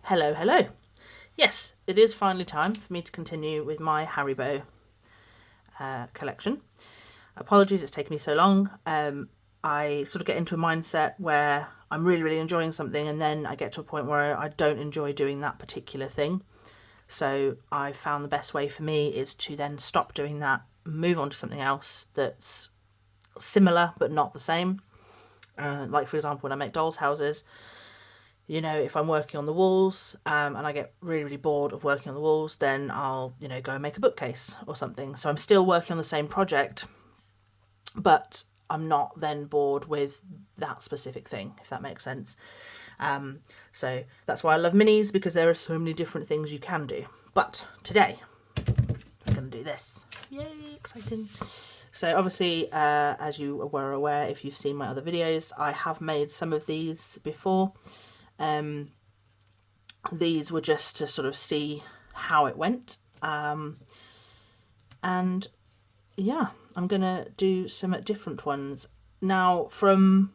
Hello, hello. Yes, it is finally time for me to continue with my Haribo collection. Apologies it's taken me so long. I sort of get into a mindset where I'm really enjoying something, and then I get to a point where I don't enjoy doing that particular thing. So I found the best way for me is to then stop doing that, move on to something else that's similar but not the same. Like for example, when I make dolls' houses, you know, if I'm working on the walls and I get really bored of working on the walls, then I'll, you know, go and make a bookcase or something. So I'm still working on the same project, but I'm not then bored with that specific thing, if that makes sense. So that's why I love minis, because there are so many different things you can do. But today, I'm going to do this. Yay, exciting. So obviously, as you were aware, if you've seen my other videos, I have made some of these before. These were just to sort of see how it went. And yeah, I'm going to do some different ones. Now, in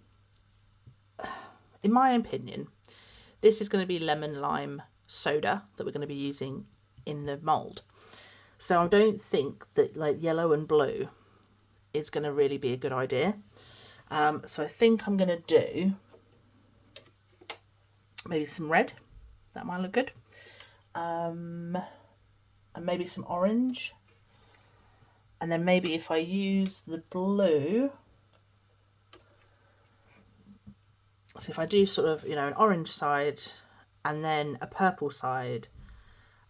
my opinion, this is going to be lemon lime soda that we're going to be using in the mould. So I don't think that like yellow and blue is going to really be a good idea. So I think I'm going to do maybe some red. That might look good. And maybe some orange. And then maybe if I use the blue, so if I do sort of, you know, an orange side and then a purple side,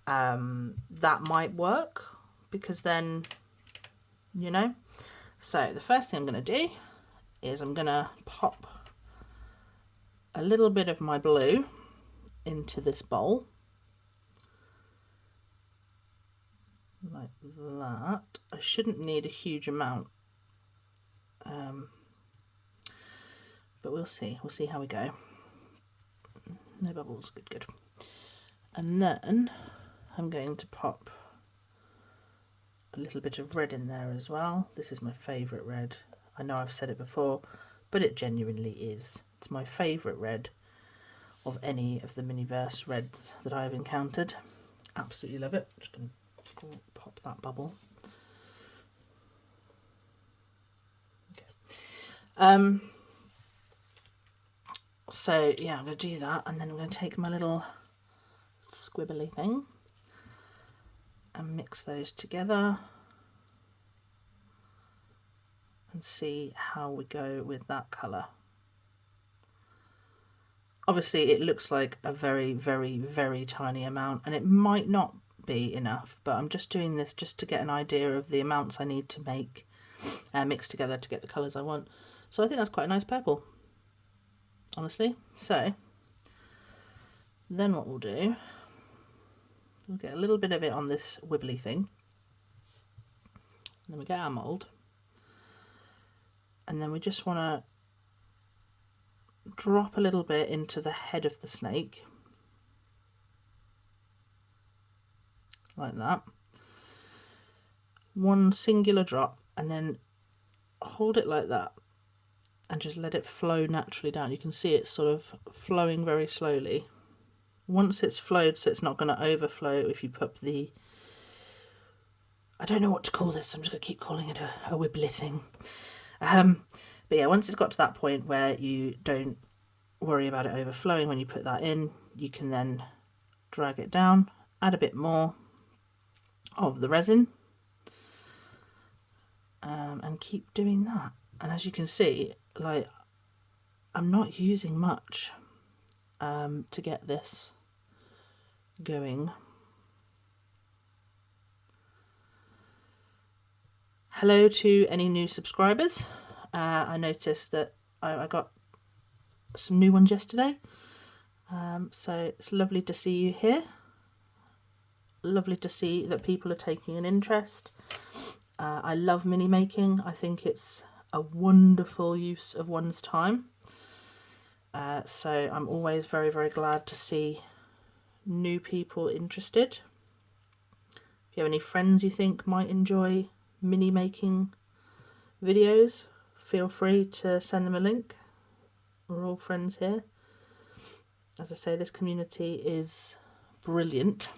that might work, because then, you know. So the first thing I'm going to do is I'm going to pop a little bit of my blue into this bowl. Like that. I shouldn't need a huge amount, but we'll see how we go. No bubbles, good. And then I'm going to pop a little bit of red in there as well. This is my favourite red. I know I've said it before, but it genuinely is. It's my favourite red of any of the Miniverse reds that I've encountered. Absolutely love it. Just going to pop that bubble. Okay. So yeah, I'm going to do that, and then I'm going to take my little squibbly thing and mix those together and see how we go with that colour. Obviously it looks like a very tiny amount, and it might not be enough, but I'm just doing this just to get an idea of the amounts I need to make mix together to get the colours I want. So I think that's quite a nice purple, honestly. So then what we'll do, we'll get a little bit of it on this wibbly thing, and then we get our mould, and then we just want to drop a little bit into the head of the snake, like that, one singular drop, and then hold it like that and just let it flow naturally down. You can see it's sort of flowing very slowly. Once it's flowed, so it's not going to overflow if you put the, I don't know what to call this, I'm just going to keep calling it a wibbly thing. But yeah, once it's got to that point where you don't worry about it overflowing when you put that in, you can then drag it down, add a bit more of the resin, and keep doing that. And as you can see, like, I'm not using much to get this going. Hello to any new subscribers. I noticed that I got some new ones yesterday, so it's lovely to see you here. Lovely to see that people are taking an interest. I love mini making. I think it's a wonderful use of one's time. So I'm always very glad to see new people interested. If you have any friends you think might enjoy mini making videos, feel free to send them a link. We're all friends here. As I say, this community is brilliant.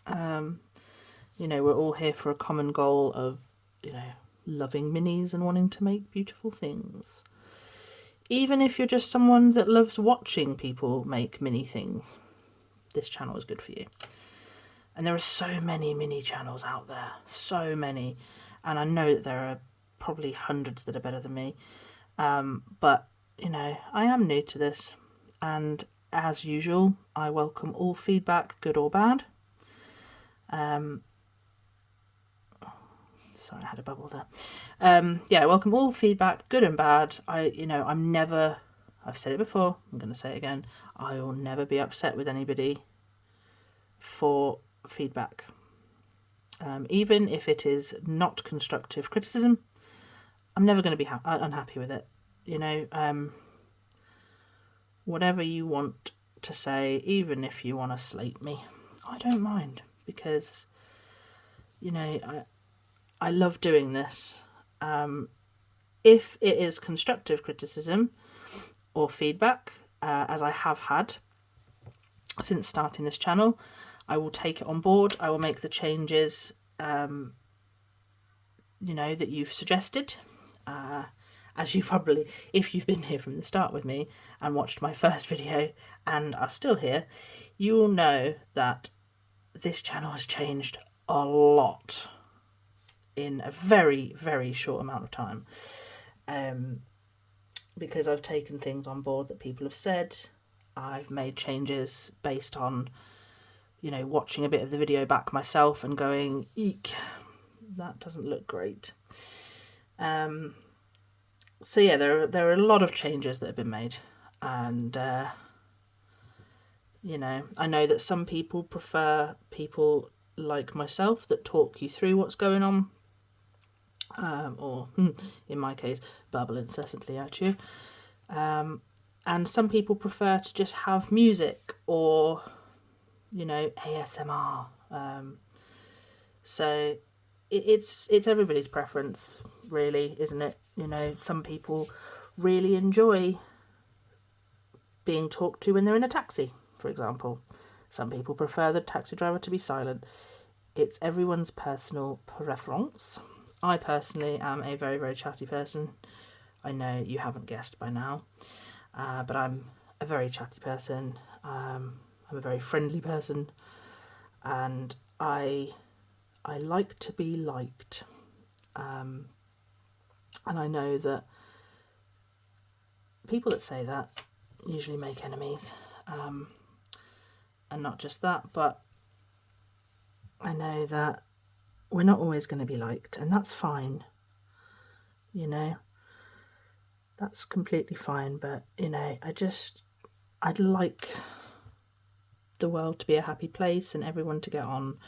You know, we're all here for a common goal of, you know, loving minis and wanting to make beautiful things. Even if you're just someone that loves watching people make mini things, this channel is good for you. And there are so many mini channels out there, so many. And I know that there are probably hundreds that are better than me. But, you know, I am new to this. And as usual, I welcome all feedback, good or bad. Sorry, I had a bubble there. Yeah, I welcome all feedback, good and bad. I've said it before, I'm going to say it again. I will never be upset with anybody for feedback. Even if it is not constructive criticism, I'm never going to be unhappy with it. You know, whatever you want to say, even if you want to slate me, I don't mind, because, you know, I love doing this. If it is constructive criticism or feedback, as I have had since starting this channel, I will take it on board. I will make the changes, you know, that you've suggested. As you probably, if you've been here from the start with me and watched my first video and are still here, you will know that this channel has changed a lot in a very, very short amount of time. Because I've taken things on board that people have said. I've made changes based on, you know, watching a bit of the video back myself and going, eek, that doesn't look great. So yeah, there are a lot of changes that have been made, and you know, I know that some people prefer people like myself that talk you through what's going on, or in my case, babble incessantly at you. And some people prefer to just have music or, you know, ASMR. So it's everybody's preference, really, isn't it? You know, some people really enjoy being talked to when they're in a taxi, for example. Some people prefer the taxi driver to be silent. It's everyone's personal preference. I personally am a very, very chatty person. I know you haven't guessed by now, but I'm a very chatty person. I'm a very friendly person, and I like to be liked. And I know that people that say that usually make enemies. And not just that, but I know that we're not always going to be liked, and that's fine. You know, that's completely fine. But, you know, I'd like the world to be a happy place and everyone to get on.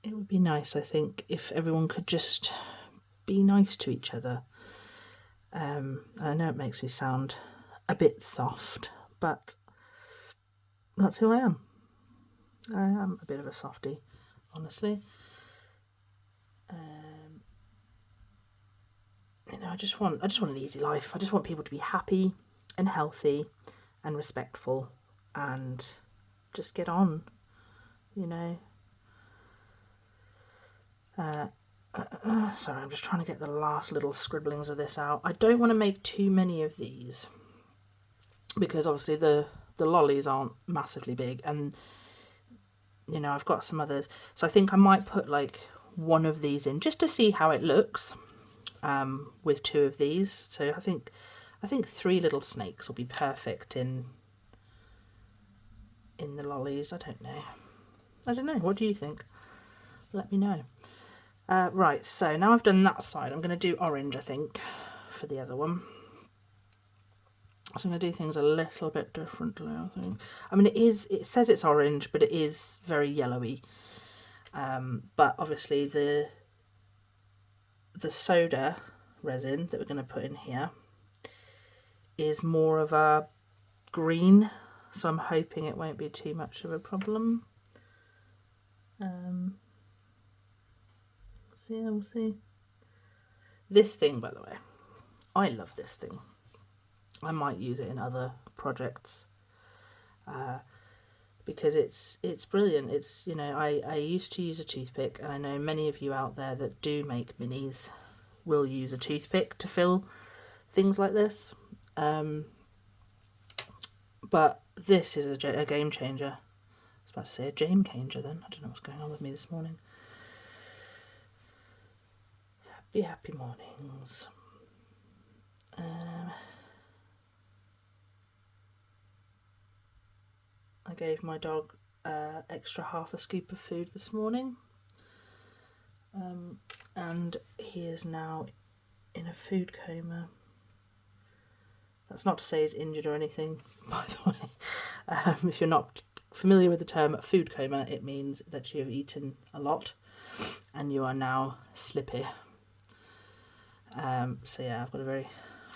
It would be nice, I think, if everyone could just be nice to each other. I know it makes me sound a bit soft, but that's who I am. I am a bit of a softie, honestly. You know, I just want an easy life. I just want people to be happy and healthy and respectful and just get on, you know. Sorry, I'm just trying to get the last little scribblings of this out. I don't want to make too many of these because obviously the lollies aren't massively big, and you know, I've got some others, so I think I might put like one of these in just to see how it looks with two of these. So I think 3 little snakes will be perfect in the lollies. I don't know, what do you think? Let me know. Right, so now I've done that side, I'm going to do orange, I think, for the other one. So I'm going to do things a little bit differently, I think. I mean, it says it's orange, but it is very yellowy. But obviously the soda resin that we're going to put in here is more of a green, so I'm hoping it won't be too much of a problem. Yeah, we'll see. This thing, by the way, I love this thing. I might use it in other projects because it's brilliant. It's, you know, I used to use a toothpick, and I know many of you out there that do make minis will use a toothpick to fill things like this. But this is a game changer. I was about to say a game changer then. I don't know what's going on with me this morning. Happy mornings. I gave my dog extra half a scoop of food this morning, and he is now in a food coma. That's not to say he's injured or anything, by the way. If you're not familiar with the term food coma, it means that you have eaten a lot and you are now slippy. So yeah, I've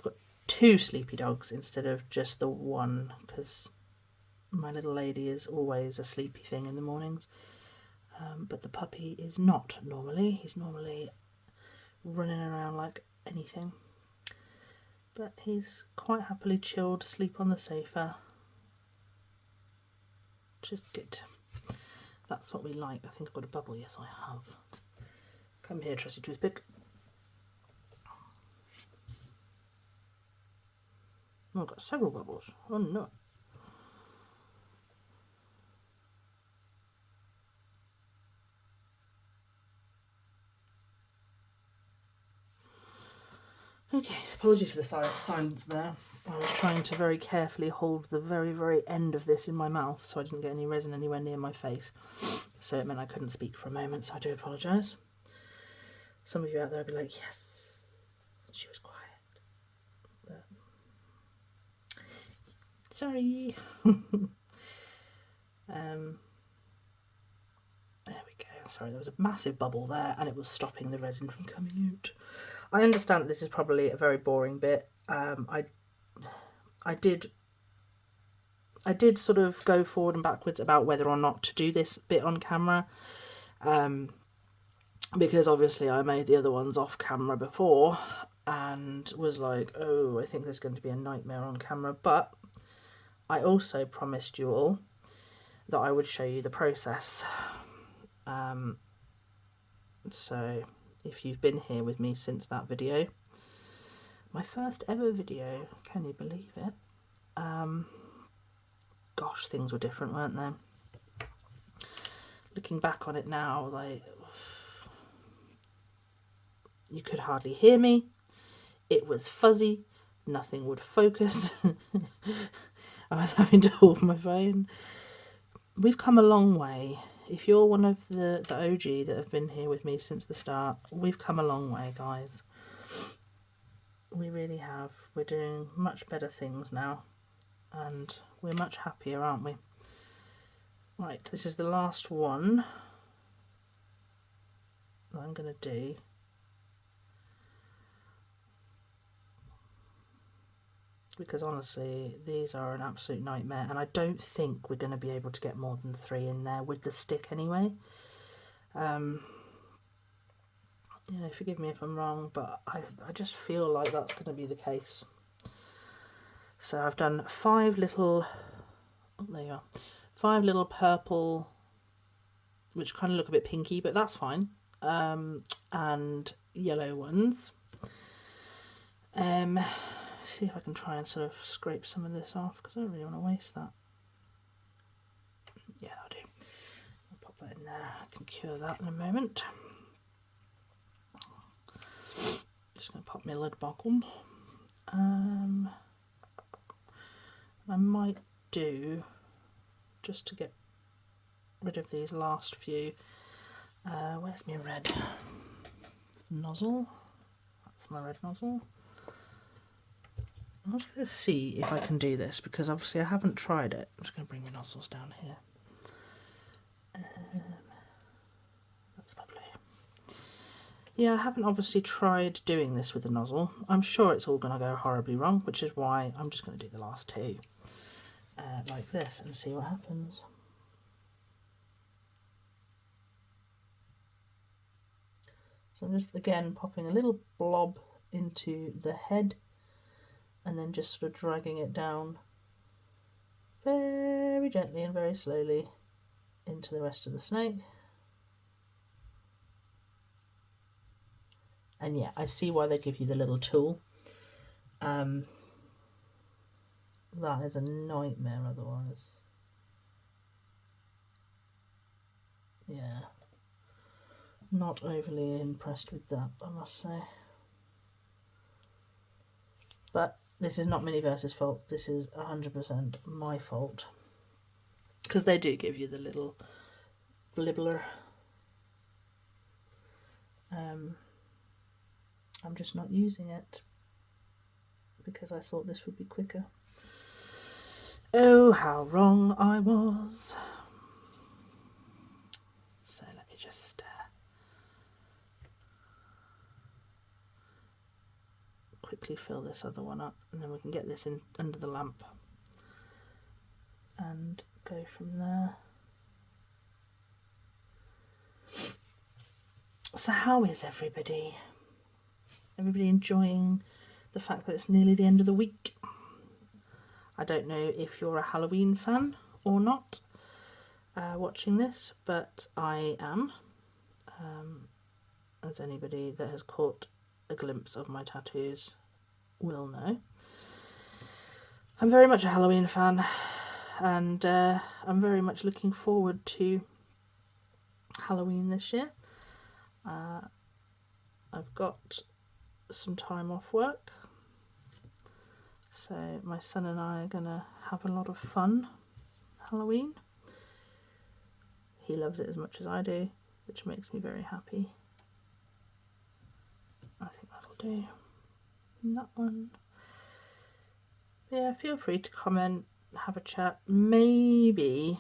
got 2 sleepy dogs instead of just the one, because my little lady is always a sleepy thing in the mornings. But the puppy is not normally. He's normally running around like anything. But he's quite happily chilled asleep on the sofa, which is good. That's what we like. I think I've got a bubble. Yes, I have. Come here, trusty toothpick. Oh, I've got several bubbles. Oh no. Okay, apologies for the silence there. I was trying to very carefully hold the very end of this in my mouth so I didn't get any resin anywhere near my face. So it meant I couldn't speak for a moment, so I do apologise. Some of you out there will be like, yes, she was quiet. But sorry. There we go. Sorry, there was a massive bubble there and it was stopping the resin from coming out. I understand that this is probably a very boring bit. I did sort of go forward and backwards about whether or not to do this bit on camera, because obviously I made the other ones off camera before and was like, oh, I think there's going to be a nightmare on camera. But I also promised you all that I would show you the process. So if you've been here with me since that video, my first ever video, can you believe it? Gosh, things were different, weren't they? Looking back on it now, like, you could hardly hear me. It was fuzzy. Nothing would focus. I was having to hold my phone. We've come a long way. If you're one of the OG that have been here with me since the start, we've come a long way, guys. We really have. We're doing much better things now, and we're much happier, aren't we? Right, this is the last one that I'm going to do. Because honestly, these are an absolute nightmare, and I don't think we're going to be able to get more than 3 in there with the stick anyway. Yeah, forgive me if I'm wrong, but I just feel like that's going to be the case. So I've done 5 little, oh there you are, 5 little purple, which kind of look a bit pinky, but that's fine, and yellow ones. See if I can try and sort of scrape some of this off, because I don't really want to waste that. Yeah, I'll do. I'll pop that in there. I can cure that in a moment. Just going to pop my lid back on. I might do, just to get rid of these last few, where's my red nozzle? That's my red nozzle. I'm just going to see if I can do this, because obviously I haven't tried it. I'm just going to bring my nozzles down here. That's lovely. Yeah, I haven't obviously tried doing this with the nozzle. I'm sure it's all going to go horribly wrong, which is why I'm just going to do the last 2 like this and see what happens. So I'm just again popping a little blob into the head and then just sort of dragging it down very gently and very slowly into the rest of the snake. And yeah, I see why they give you the little tool. That is a nightmare otherwise. Yeah, not overly impressed with that, I must say. But this is not Miniverse's fault. This is 100% my fault, because they do give you the little blibbler. I'm just not using it because I thought this would be quicker. Oh, how wrong I was. So let me just quickly fill this other one up, and then we can get this in under the lamp and go from there. So how is everybody? Everybody enjoying the fact that it's nearly the end of the week? I don't know if you're a Halloween fan or not watching this, but I am, as anybody that has caught a glimpse of my tattoos will know. I'm very much a Halloween fan, and I'm very much looking forward to Halloween this year. I've got some time off work, so my son and I are gonna have a lot of fun Halloween. He loves it as much as I do, which makes me very happy. I think that'll do. And that one. Yeah, feel free to comment, have a chat. Maybe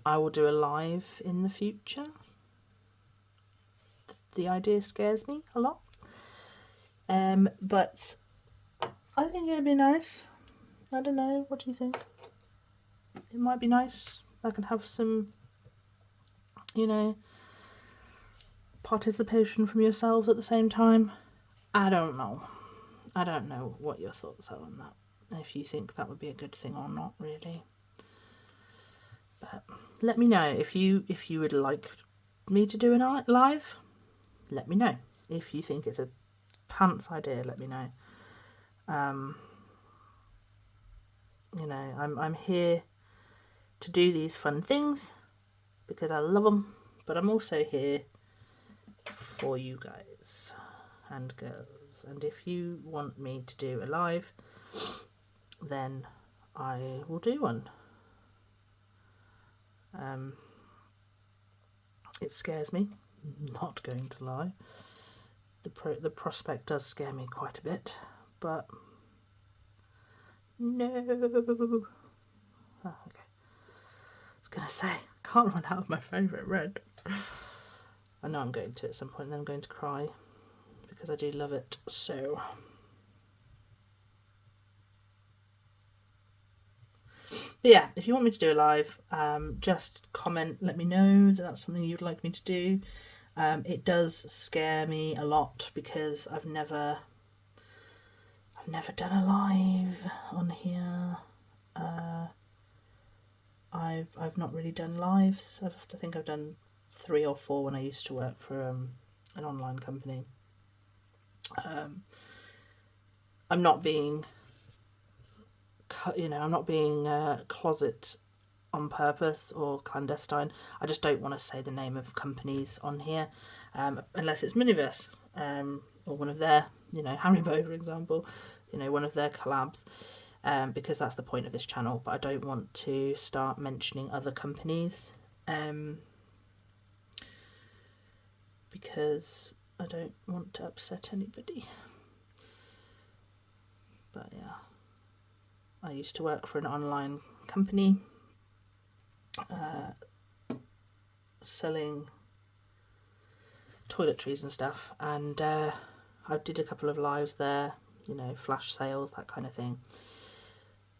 I will do a live in the future. The idea scares me a lot. But I think it'd be nice. I don't know, what do you think? It might be nice. I can have some, you know, participation from yourselves at the same time. I don't know. I don't know what your thoughts are on that. If you think that would be a good thing or not, really. But let me know if you would like me to do a live. Let me know. If you think it's a pants idea, let me know. You know, I'm here to do these fun things because I love them, but I'm also here for you guys and girls. And if you want me to do a live, then I will do one. It scares me, not going to lie. The prospect does scare me quite a bit, but no. Oh, okay. I was gonna say, I can't run out of my favourite red. I know I'm going to at some point, and then I'm going to cry because I do love it so. But yeah, if you want me to do a live, just comment, let me know that that's something you'd like me to do. It does scare me a lot because I've never done a live on here. I've not really done lives. I think I've done 3 or 4 when I used to work for an online company. I'm not being, you know, I'm not being closet on purpose or clandestine. I just don't want to say the name of companies on here, unless it's Miniverse, or one of their, you know, Haribo, for example, you know, one of their collabs, because that's the point of this channel. But I don't want to start mentioning other companies, because I don't want to upset anybody. But yeah, I used to work for an online company, selling toiletries and stuff, and I did a couple of lives there, you know, flash sales, that kind of thing.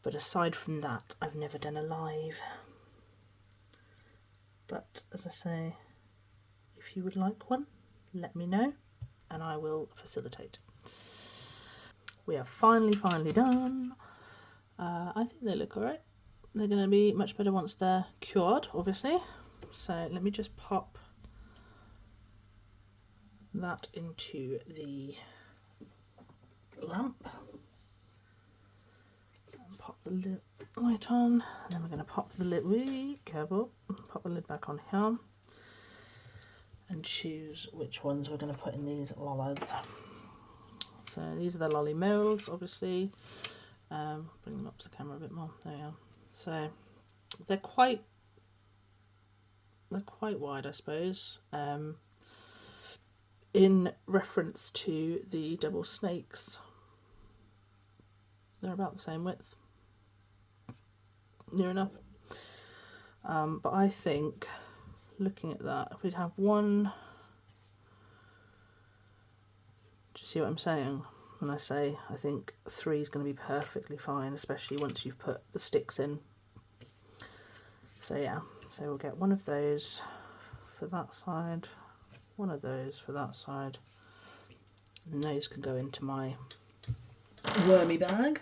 But aside from that, I've never done a live. But as I say, if you would like one, let me know and I will facilitate. we are finally done. I think they look alright. They're going to be much better once they're cured, obviously. So let me just pop that into the lamp and pop the light on, and then we're going to pop the lid, careful, pop the lid back on here and choose which ones we're going to put in these lollies. So these are the lolly molds, obviously. Bring them up to the camera a bit more. There we are. So they're quite wide, I suppose, in reference to the double snakes. They're about the same width, near enough. But I think, looking at that, if we'd have one, do you see what I'm saying when I say I think 3 is going to be perfectly fine, especially once you've put the sticks in. So yeah, so we'll get one of those for that side, one of those for that side, and those can go into my wormy bag.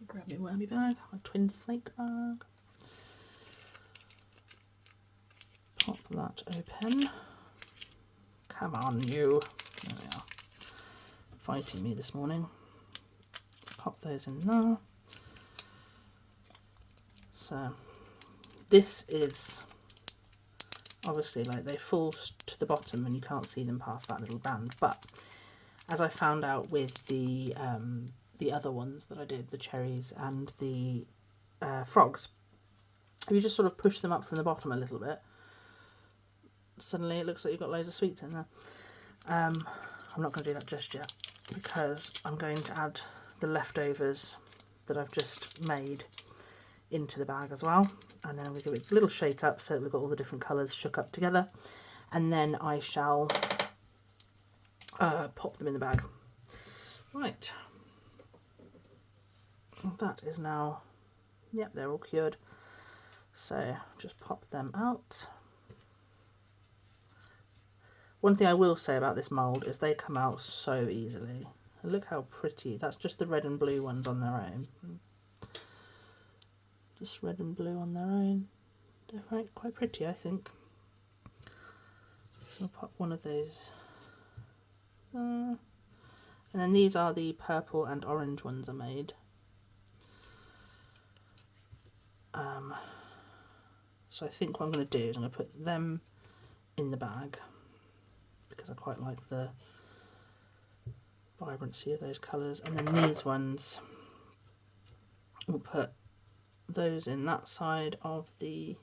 Grab my wormy bag, my twin snake bag. Pop that open. Come on, you. There we are. Fighting me this morning. Pop those in there. So this is obviously like they fall to the bottom and you can't see them past that little band, but as I found out with the other ones that I did, the cherries and the frogs, if you just sort of push them up from the bottom a little bit, suddenly it looks like you've got loads of sweets in there. I'm not going to do that just yet because I'm going to add the leftovers that I've just made into the bag as well, and then we give it a little shake up so that we've got all the different colours shook up together, and then I shall pop them in the bag. Right, that is now, yep, they're all cured, so just pop them out. One thing I will say about this mould is they come out so easily. And look how pretty. That's just the red and blue ones on their own. Just red and blue on their own. They're quite pretty, I think. So I'll pop one of those. And then these are the purple and orange ones I made. So I think what I'm going to do is I'm going to put them in the bag, because I quite like the vibrancy of those colours, and then these ones we'll put those in that side of the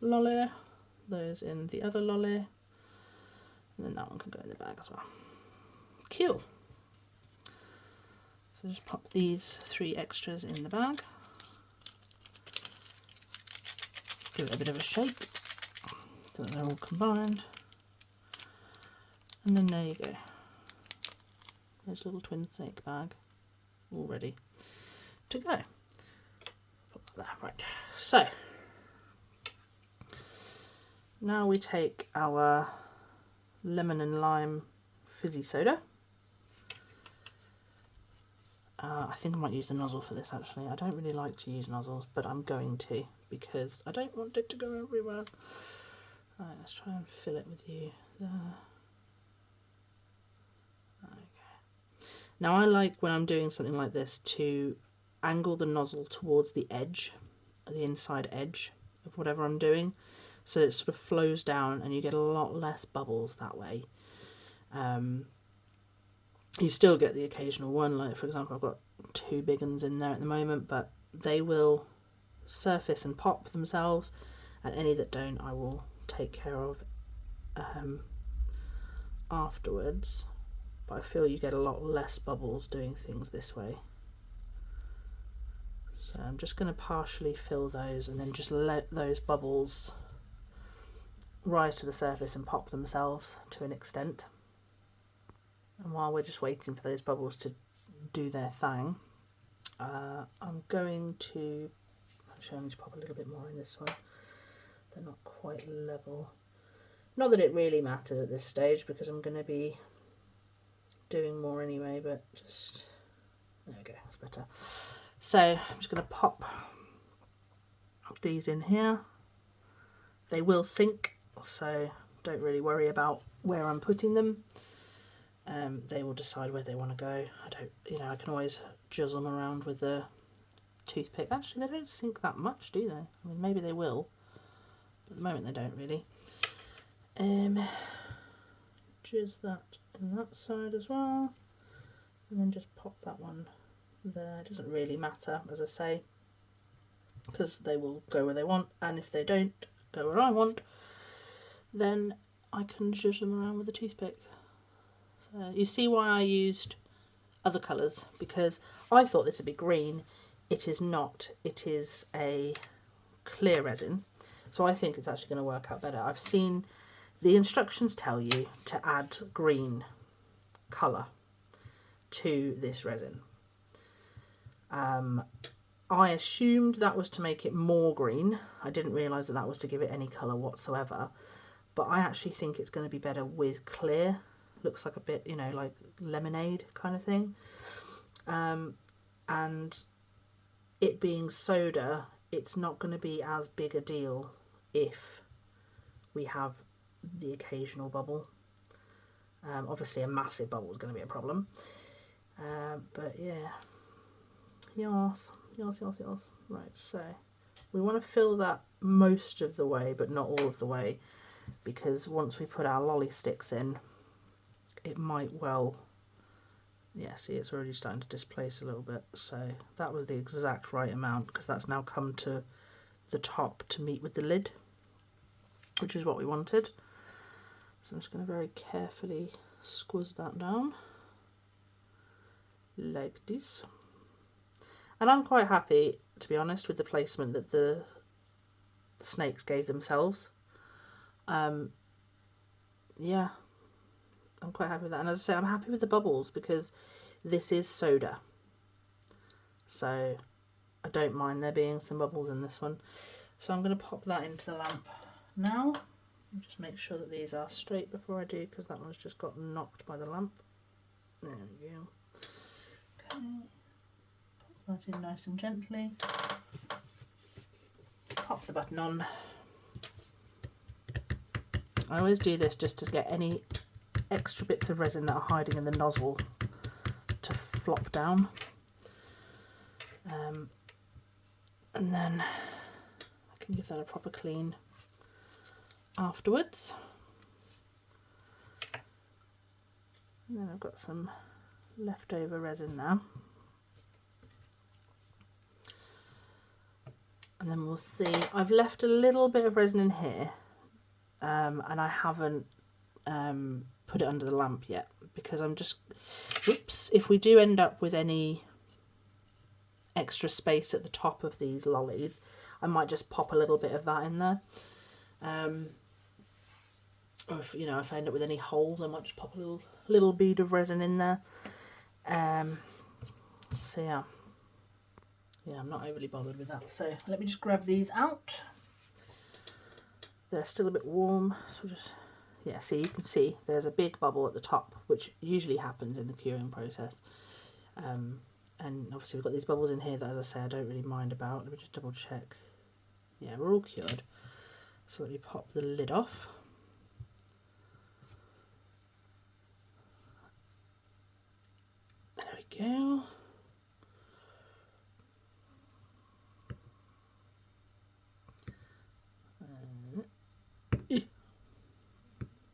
lolly, those in the other lolly, and then that one can go in the bag as well. Cool. So just pop these 3 extras in the bag, give it a bit of a shake so that they're all combined. And then there you go. There's a little twin snake bag all ready to go. Put that there. Right, so now we take our lemon and lime fizzy soda. I think I might use the nozzle for this actually. I don't really like to use nozzles, but I'm going to because I don't want it to go everywhere. Alright, let's try and fill it with you there. Okay. Now I like, when I'm doing something like this, to angle the nozzle towards the edge, the inside edge of whatever I'm doing, so it sort of flows down and you get a lot less bubbles that way. You still get the occasional one, like for example I've got 2 big ones in there at the moment, but they will surface and pop themselves, and any that don't I will take care of afterwards. But I feel you get a lot less bubbles doing things this way. So I'm just going to partially fill those and then just let those bubbles rise to the surface and pop themselves to an extent. And while we're just waiting for those bubbles to do their thing, I'm going to, actually I need to pop a little bit more in this one. They're not quite level. Not that it really matters at this stage, because I'm going to be doing more anyway, but just, there we go, that's better. So I'm just going to pop these in here. They will sink, so don't really worry about where I'm putting them. They will decide where they want to go. I can always juzz them around with the toothpick. Actually, they don't sink that much, do they? I mean, maybe they will, but at the moment they don't really. Jizz that in that side as well, and then just pop that one there. It doesn't really matter, as I say, because they will go where they want, and if they don't go where I want, then I can zhuzh them around with a toothpick. So you see why I used other colours, because I thought this would be green. It is not. It is a clear resin, so I think it's actually going to work out better. I've seen the instructions tell you to add green colour to this resin. I assumed that was to make it more green. I didn't realise that was to give it any colour whatsoever. But I actually think it's going to be better with clear. Looks like a bit, you know, like lemonade kind of thing. And it being soda, it's not going to be as big a deal if we have the occasional bubble. Obviously a massive bubble is going to be a problem. But yeah. Yes. Right, so we want to fill that most of the way, but not all of the way, because once we put our lolly sticks in, it might well, yeah, see, it's already starting to displace a little bit. So that was the exact right amount, because that's now come to the top to meet with the lid, which is what we wanted. So I'm just going to very carefully squeeze that down like this. And I'm quite happy, to be honest, with the placement that the snakes gave themselves. Yeah, I'm quite happy with that. And as I say, I'm happy with the bubbles, because this is soda. So I don't mind there being some bubbles in this one. So I'm going to pop that into the lamp now. Just make sure that these are straight before I do, because that one's just got knocked by the lamp. There we go. Okay. Pop that in nice and gently. Pop the button on. I always do this just to get any extra bits of resin that are hiding in the nozzle to flop down. And then I can give that a proper clean afterwards. And then I've got some leftover resin now. And then we'll see. I've left a little bit of resin in here, and I haven't put it under the lamp yet, because I'm just, oops, if we do end up with any extra space at the top of these lollies, I might just pop a little bit of that in there. Or if, you know, if I end up with any holes, I might just pop a little bead of resin in there. So yeah, I'm not overly bothered with that. So let me just grab these out. They're still a bit warm, so just, yeah, see, you can see there's a big bubble at the top, which usually happens in the curing process. And obviously we've got these bubbles in here that, as I say, I don't really mind about. Let me just double check. Yeah, we're all cured. So let me pop the lid off. There we go.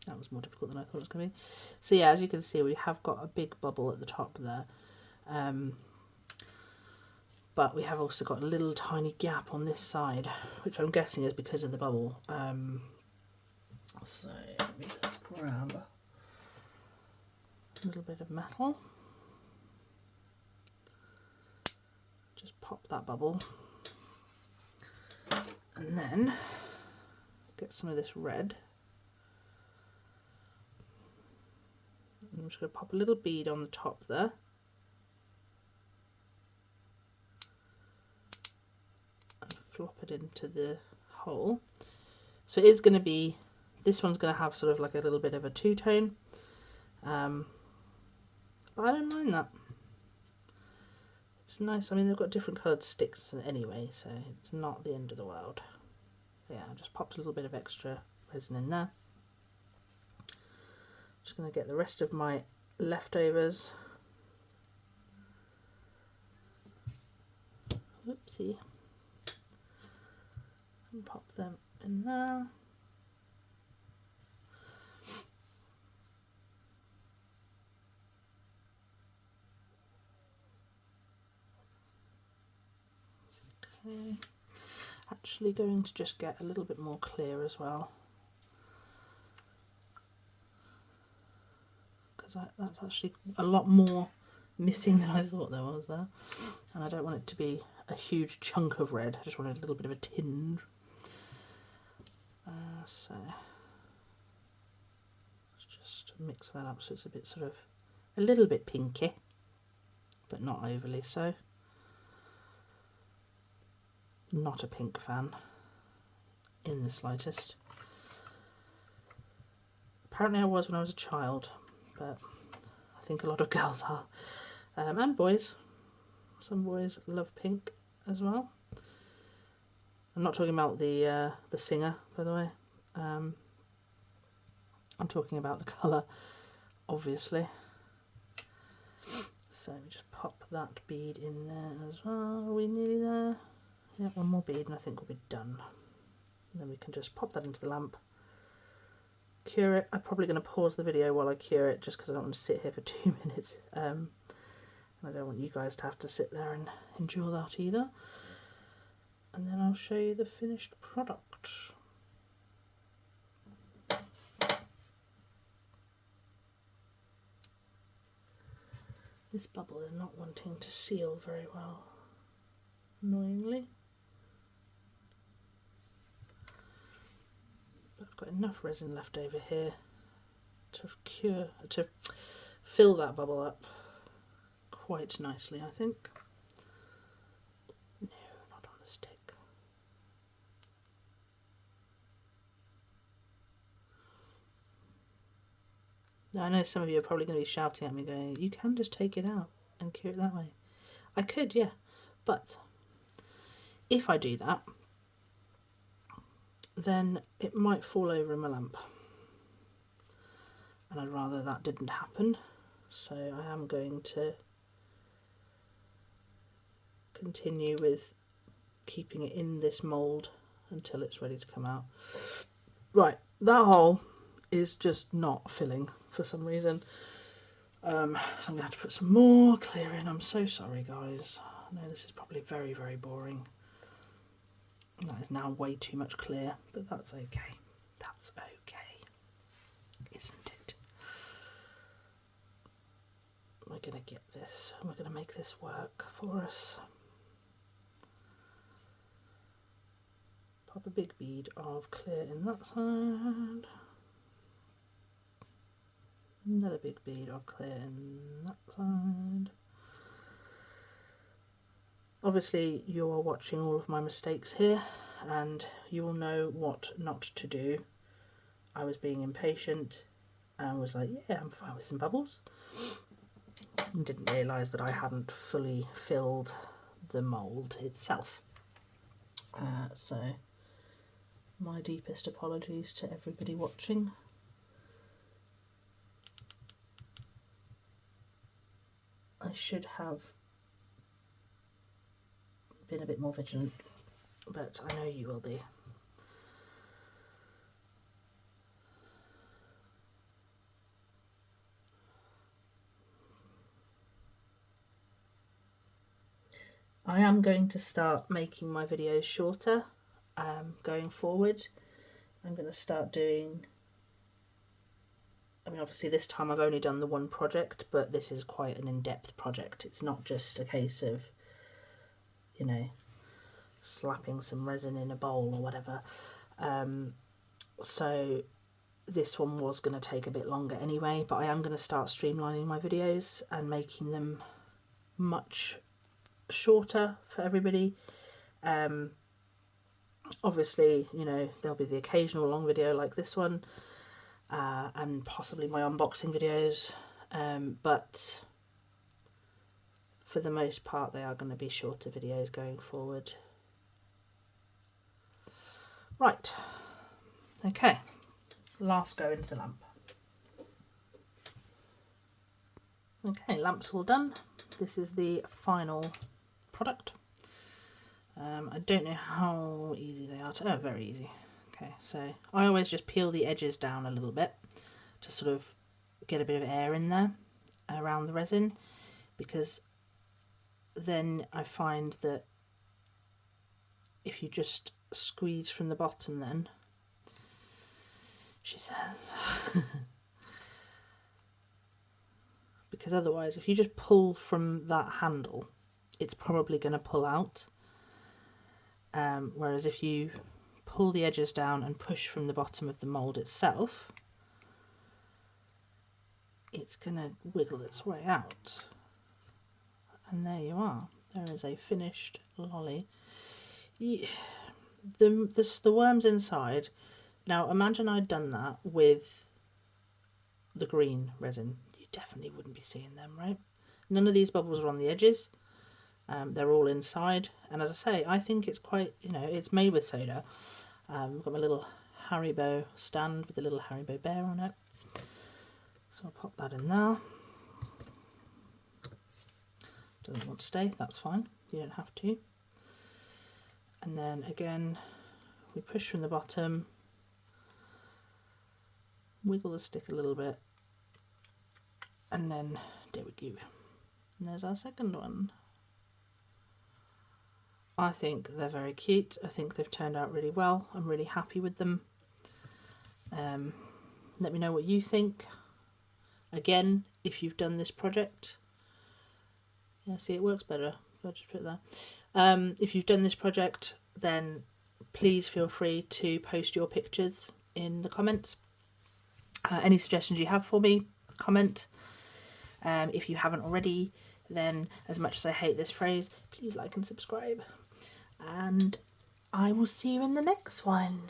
That was more difficult than I thought it was going to be. So yeah, as you can see, we have got a big bubble at the top there. But we have also got a little tiny gap on this side, which I'm guessing is because of the bubble. So let me just grab a little bit of metal. Just pop that bubble. And then get some of this red. I'm just going to pop a little bead on the top there. And flop it into the hole. So it is going to be, this one's going to have sort of like a little bit of a two-tone. but I don't mind that. It's nice. I mean, they've got different coloured sticks anyway, so it's not the end of the world. Yeah, I just popped a little bit of extra resin in there. Just going to get the rest of my leftovers. Whoopsie. And pop them in there. Okay. Actually going to just get a little bit more clear as well, because that's actually a lot more missing than I thought there was there, and I don't want it to be a huge chunk of red. I just wanted a little bit of a tinge. So let's just mix that up so it's a bit sort of a little bit pinky, but not overly so. Not a pink fan in the slightest. Apparently I was when I was a child, but I think a lot of girls are, and boys. Some boys love pink as well. I'm not talking about the singer, by the way. I'm talking about the colour, obviously. So we just pop that bead in there as well. Are we nearly there? Yeah, one more bead and I think we'll be done. And then we can just pop that into the lamp, cure it. I'm probably going to pause the video while I cure it, just because I don't want to sit here for 2 minutes. And I don't want you guys to have to sit there and endure that either. And then I'll show you the finished product. This bubble is not wanting to seal very well, annoyingly. But I've got enough resin left over here to fill that bubble up quite nicely, I think. No, not on the stick. Now, I know some of you are probably going to be shouting at me going, you can just take it out and cure it that way. I could, yeah, but if I do that, then it might fall over in my lamp. And I'd rather that didn't happen, so I am going to continue with keeping it in this mould until it's ready to come out. Right, that hole is just not filling for some reason. So I'm going to have to put some more clear in. I'm so sorry, guys. I know this is probably very, very boring. That is now way too much clear, but that's okay. That's okay, isn't it? We're going to get this. We're going to make this work for us. Pop a big bead of clear in that side. Another big bead of clear in that side. Obviously you are watching all of my mistakes here and you will know what not to do. I was being impatient and was like, yeah, I'm fine with some bubbles. And didn't realise that I hadn't fully filled the mould itself. So my deepest apologies to everybody watching. I should have been a bit more vigilant, but I know you will be. I am going to start making my videos shorter going forward. I'm going to start doing, I mean, obviously this time I've only done the one project, but this is quite an in-depth project. It's not just a case of, you know, slapping some resin in a bowl or whatever. So this one was going to take a bit longer anyway, but I am going to start streamlining my videos and making them much shorter for everybody. Obviously, you know, there'll be the occasional long video like this one, and possibly my unboxing videos, but for the most part they are going to be shorter videos going forward. Right, okay, last go into the lamp. Okay, lamp's all done. This is the final product. I don't know how easy they are to, oh, very easy. Okay, so I always just peel the edges down a little bit to sort of get a bit of air in there around the resin, because then I find that if you just squeeze from the bottom, then, she says, because otherwise if you just pull from that handle, it's probably going to pull out. Whereas if you pull the edges down and push from the bottom of the mould itself, it's going to wiggle its way out. And there you are. There is a finished lolly. Yeah. The worms inside. Now imagine I'd done that with the green resin. You definitely wouldn't be seeing them, right? None of these bubbles are on the edges. They're all inside, and as I say, I think it's quite, you know, it's made with soda. I've got my little Haribo stand with a little Haribo bear on it, so I'll pop that in there. Doesn't want to stay, that's fine, you don't have to. And then again, we push from the bottom, wiggle the stick a little bit, and then there we go. And there's our second one. I think they're very cute. I think they've turned out really well. I'm really happy with them. Let me know what you think. Again, if you've done this project, yeah, see, it works better. I'll just put it there. If you've done this project, then please feel free to post your pictures in the comments. Any suggestions you have for me, comment. If you haven't already, then as much as I hate this phrase, please like and subscribe. And I will see you in the next one.